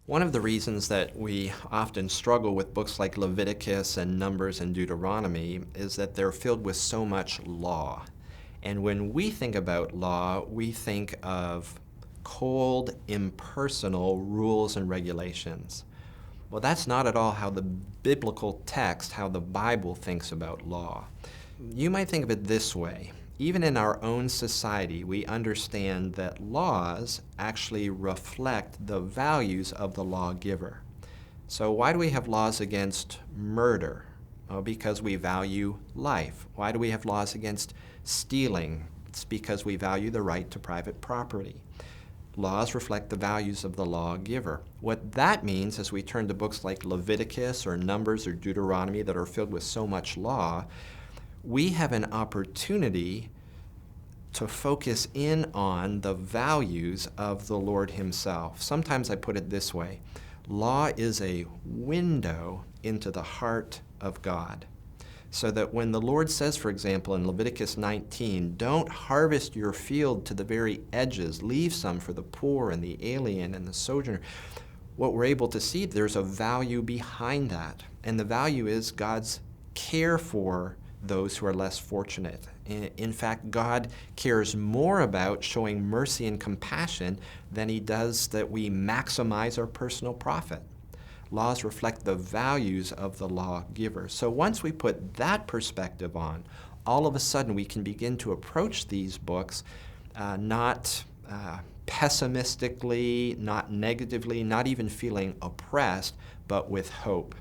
One of the reasons that we often struggle with books like Leviticus and Numbers and Deuteronomy is that they're filled with so much law. And when we think about law, we think of cold, impersonal rules and regulations. Well, that's not at all how the biblical text, how the Bible thinks about law. You might think of it this way. Even in our own society, we understand that laws actually reflect the values of the lawgiver. So why do we have laws against murder? Well, because we value life. Why do we have laws against stealing? It's because we value the right to private property. Laws reflect the values of the lawgiver. What that means, as we turn to books like Leviticus or Numbers or Deuteronomy that are filled with so much law, we have an opportunity to focus in on the values of the Lord Himself. Sometimes I put it this way: law is a window into the heart of God. So that when the Lord says, for example, in Leviticus 19, don't harvest your field to the very edges, leave some for the poor and the alien and the sojourner, what we're able to see, there's a value behind that. And the value is God's care for those who are less fortunate. In fact, God cares more about showing mercy and compassion than He does that we maximize our personal profit. Laws reflect the values of the lawgiver. So once we put that perspective on, all of a sudden we can begin to approach these books not pessimistically, not negatively, not even feeling oppressed, but with hope.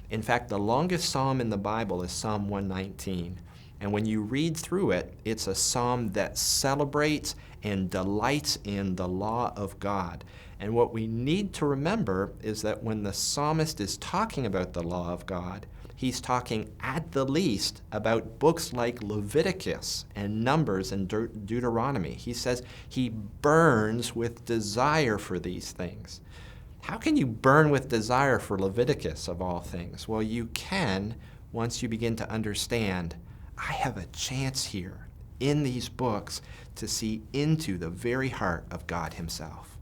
In fact, the longest psalm in the Bible is Psalm 119. And when you read through it, it's a psalm that celebrates and delights in the law of God. And what we need to remember is that when the psalmist is talking about the law of God, he's talking at the least about books like Leviticus and Numbers and Deuteronomy. He says he burns with desire for these things. How can you burn with desire for Leviticus, of all things? Well, you can once you begin to understand, I have a chance here in these books to see into the very heart of God Himself.